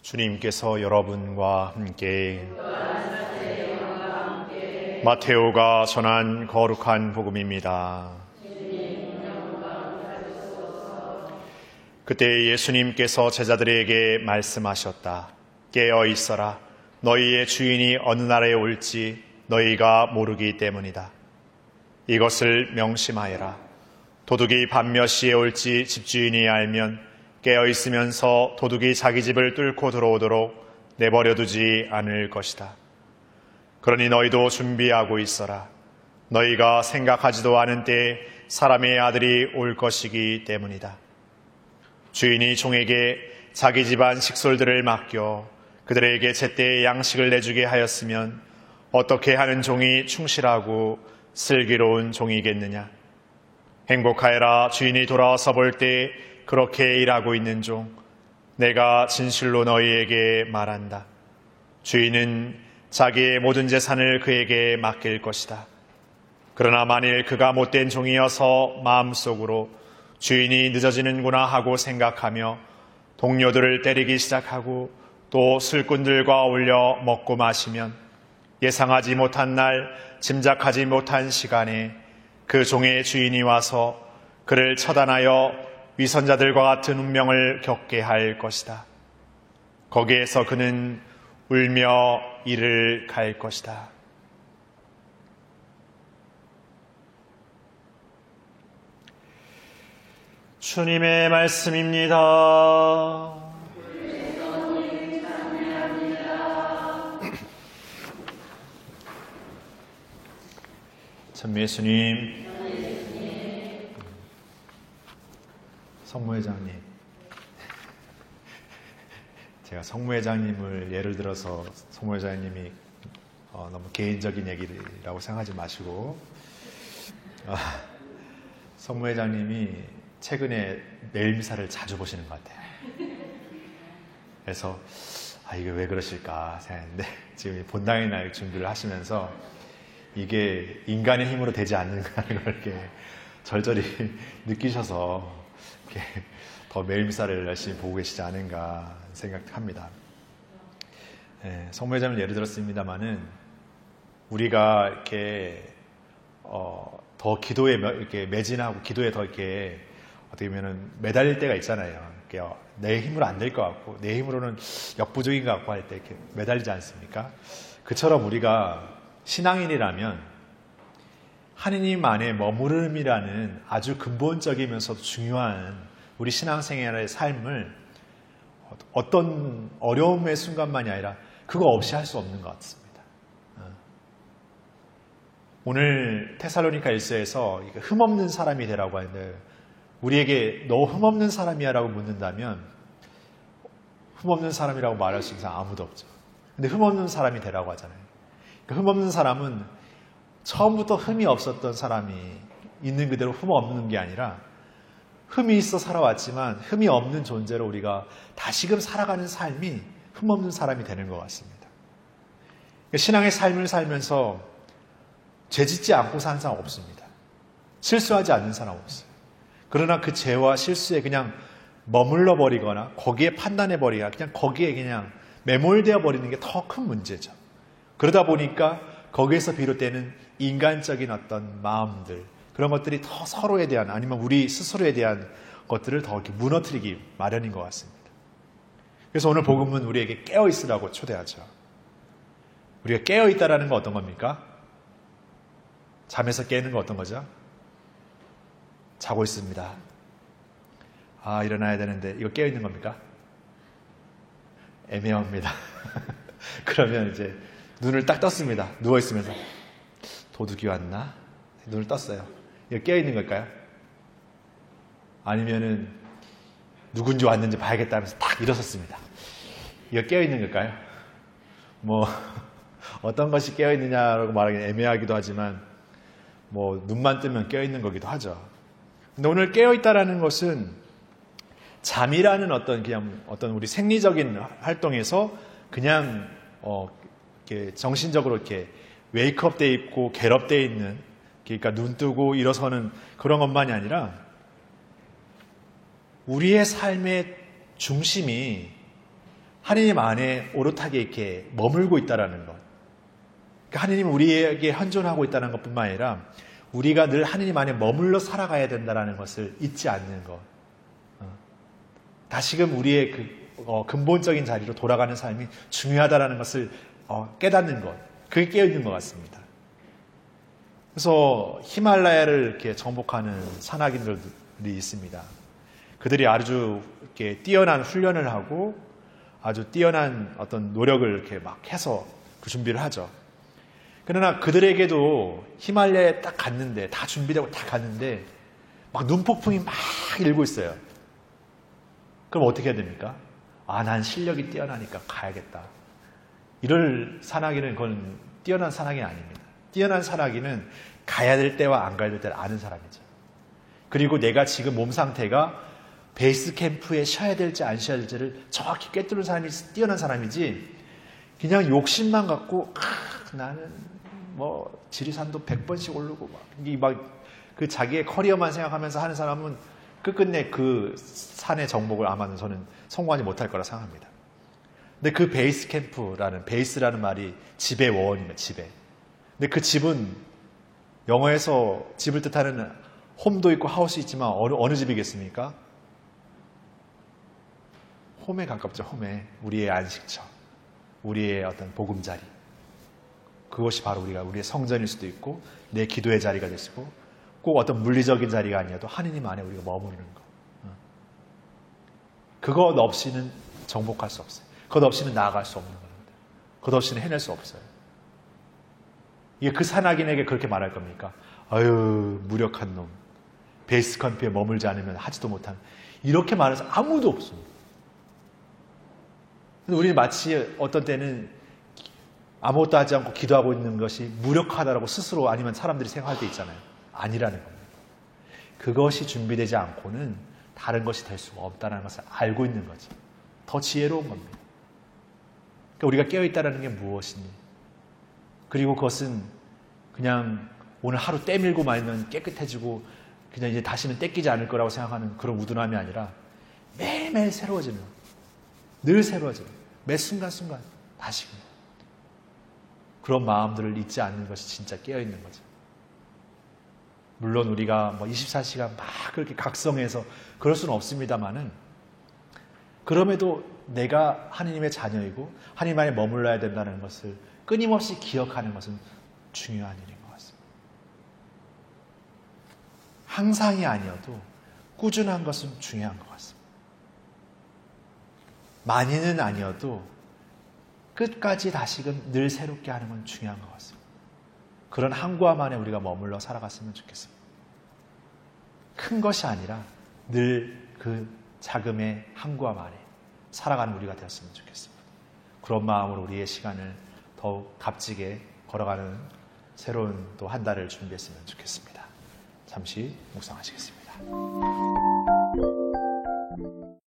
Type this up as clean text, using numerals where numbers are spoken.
주님께서 여러분과 함께 마테오가 전한 거룩한 복음입니다. 그때 예수님께서 제자들에게 말씀하셨다. 깨어 있어라. 너희의 주인이 어느 날에 올지 너희가 모르기 때문이다. 이것을 명심하여라. 도둑이 밤 몇 시에 올지 집주인이 알면 깨어 있으면서 도둑이 자기 집을 뚫고 들어오도록 내버려두지 않을 것이다. 그러니 너희도 준비하고 있어라. 너희가 생각하지도 않은 때에 사람의 아들이 올 것이기 때문이다. 주인이 종에게 자기 집안 식솔들을 맡겨 그들에게 제때에 양식을 내주게 하였으면 어떻게 하는 종이 충실하고 슬기로운 종이겠느냐. 행복하여라. 주인이 돌아와서 볼 때 그렇게 일하고 있는 종. 내가 진실로 너희에게 말한다. 주인은 자기의 모든 재산을 그에게 맡길 것이다. 그러나 만일 그가 못된 종이어서 마음속으로 주인이 늦어지는구나 하고 생각하며 동료들을 때리기 시작하고 또 술꾼들과 어울려 먹고 마시면 예상하지 못한 날, 짐작하지 못한 시간에 그 종의 주인이 와서 그를 처단하여 위선자들과 같은 운명을 겪게 할 것이다. 거기에서 그는 울며 이를 갈 것이다. 주님의 말씀입니다. 참 예수님, 성모회장님, 제가 성모회장님을 예를 들어서 성모회장님이 너무 개인적인 얘기라고 생각하지 마시고 성모회장님이 최근에 내일미사를 자주 보시는 것 같아요. 그래서 이게 왜 그러실까 생각했는데 지금 본당의 날 준비를 하시면서 이게 인간의 힘으로 되지 않는가는 걸 이렇게 절절히 느끼셔서 이렇게 더 매일 미사를 열심히 보고 계시지 않은가 생각합니다. 성모회장을 예를 들었습니다만은 우리가 이렇게 더 기도에 이렇게 매진하고 기도에 더 이렇게 어떻게 보면은 매달릴 때가 있잖아요. 이렇게 내 힘으로 안 될 것 같고 내 힘으로는 역부족인 것 같고 할 때 이렇게 매달리지 않습니까? 그처럼 우리가 신앙인이라면 하느님 안에 머무름이라는 아주 근본적이면서도 중요한 우리 신앙생활의 삶을 어떤 어려움의 순간만이 아니라 그거 없이 할 수 없는 것 같습니다. 오늘 테살로니가 1서에서 흠없는 사람이 되라고 하는데 우리에게 너 흠없는 사람이야 라고 묻는다면 흠없는 사람이라고 말할 수 있는 사람 아무도 없죠. 근데 흠없는 사람이 되라고 하잖아요. 흠없는 사람은 처음부터 흠이 없었던 사람이 있는 그대로 흠 없는 게 아니라 흠이 있어 살아왔지만 흠이 없는 존재로 우리가 다시금 살아가는 삶이 흠 없는 사람이 되는 것 같습니다. 신앙의 삶을 살면서 죄짓지 않고 사는 사람 없습니다. 실수하지 않는 사람 없어요. 그러나 그 죄와 실수에 그냥 머물러 버리거나 거기에 판단해 버리거나 그냥 거기에 그냥 매몰되어 버리는 게 더 큰 문제죠. 그러다 보니까 거기에서 비롯되는 인간적인 어떤 마음들, 그런 것들이 더 서로에 대한 아니면 우리 스스로에 대한 것들을 더 이렇게 무너뜨리기 마련인 것 같습니다. 그래서 오늘 복음은 우리에게 깨어있으라고 초대하죠. 우리가 깨어있다라는 건 어떤 겁니까? 잠에서 깨는 건 어떤 거죠? 자고 있습니다. 일어나야 되는데 이거 깨어있는 겁니까? 애매합니다. 그러면 이제 눈을 딱 떴습니다. 누워있으면서 도둑이 왔나? 눈을 떴어요. 이거 깨어있는 걸까요? 아니면은 누군지 왔는지 봐야겠다 하면서 딱 일어섰습니다. 이거 깨어있는 걸까요? 어떤 것이 깨어있느냐라고 말하기는 애매하기도 하지만 눈만 뜨면 깨어있는 거기도 하죠. 근데 오늘 깨어있다라는 것은 잠이라는 어떤 우리 생리적인 활동에서 그냥 이렇게 정신적으로 이렇게 웨이크업 돼 있고 겟업 돼 있는, 그러니까 눈 뜨고 일어서는 그런 것만이 아니라 우리의 삶의 중심이 하느님 안에 오롯하게 이렇게 머물고 있다라는 것. 그러니까 하느님은 우리에게 현존하고 있다는 것뿐만 아니라 우리가 늘 하느님 안에 머물러 살아가야 된다는 것을 잊지 않는 것. 다시금 우리의 근본적인 자리로 돌아가는 삶이 중요하다는 것을 깨닫는 것. 그게 깨어있는 것 같습니다. 그래서 히말라야를 이렇게 정복하는 산악인들이 있습니다. 그들이 아주 이렇게 뛰어난 훈련을 하고 아주 뛰어난 어떤 노력을 이렇게 막 해서 그 준비를 하죠. 그러나 그들에게도 히말라야에 딱 갔는데, 다 준비되고 다 갔는데, 막 눈폭풍이 막 일고 있어요. 그럼 어떻게 해야 됩니까? 난 실력이 뛰어나니까 가야겠다. 이럴 산악인은 그건 뛰어난 산악인이 아닙니다. 뛰어난 산악인은 가야 될 때와 안 가야 될 때를 아는 사람이죠. 그리고 내가 지금 몸 상태가 베이스 캠프에 쉬어야 될지 안 쉬어야 될지를 정확히 꿰뚫는 사람이 뛰어난 사람이지, 그냥 욕심만 갖고 나는 뭐 지리산도 100번씩 오르고 그 자기의 커리어만 생각하면서 하는 사람은 끝끝내 그 산의 정복을 아마는 저는 성공하지 못할 거라 생각합니다. 근데 그 베이스 캠프라는, 베이스라는 말이 집의 원입니다. 집에. 근데 그 집은 영어에서 집을 뜻하는 홈도 있고 하우스 있지만 어느 집이겠습니까? 홈에 가깝죠. 홈에. 우리의 안식처, 우리의 어떤 보금자리. 그것이 바로 우리의 성전일 수도 있고 내 기도의 자리가 될 수도 있고, 꼭 어떤 물리적인 자리가 아니어도 하느님 안에 우리가 머무르는 것. 그것 없이는 정복할 수 없어요. 그것 없이는 나아갈 수 없는 겁니다. 그것 없이는 해낼 수 없어요. 이게 그 산악인에게 그렇게 말할 겁니까? 아유, 무력한 놈. 베이스 캠프에 머물지 않으면 하지도 못한. 이렇게 말해서 아무도 없습니다. 우리는 마치 어떤 때는 아무것도 하지 않고 기도하고 있는 것이 무력하다라고 스스로 아니면 사람들이 생각할 때 있잖아요. 아니라는 겁니다. 그것이 준비되지 않고는 다른 것이 될 수가 없다는 것을 알고 있는 거지. 더 지혜로운 겁니다. 그러니까 우리가 깨어있다는 게 무엇이니? 그리고 그것은 그냥 오늘 하루 때밀고 말면 깨끗해지고 그냥 이제 다시는 떼끼지 않을 거라고 생각하는 그런 우둔함이 아니라 매일매일 새로워지는, 늘 새로워지는, 매 순간순간 다시금 그런 마음들을 잊지 않는 것이 진짜 깨어있는 거죠. 물론 우리가 24시간 막 그렇게 각성해서 그럴 수는 없습니다만은, 그럼에도 내가 하느님의 자녀이고 하느님 안에 머물러야 된다는 것을 끊임없이 기억하는 것은 중요한 일인 것 같습니다. 항상이 아니어도 꾸준한 것은 중요한 것 같습니다. 많이는 아니어도 끝까지 다시금 늘 새롭게 하는 건 중요한 것 같습니다. 그런 한구함 안에 우리가 머물러 살아갔으면 좋겠습니다. 큰 것이 아니라 늘 그 자금의 한구함 안에 살아가는 우리가 되었으면 좋겠습니다. 그런 마음으로 우리의 시간을 더욱 값지게 걸어가는 새로운 또 한 달을 준비했으면 좋겠습니다. 잠시 묵상하시겠습니다.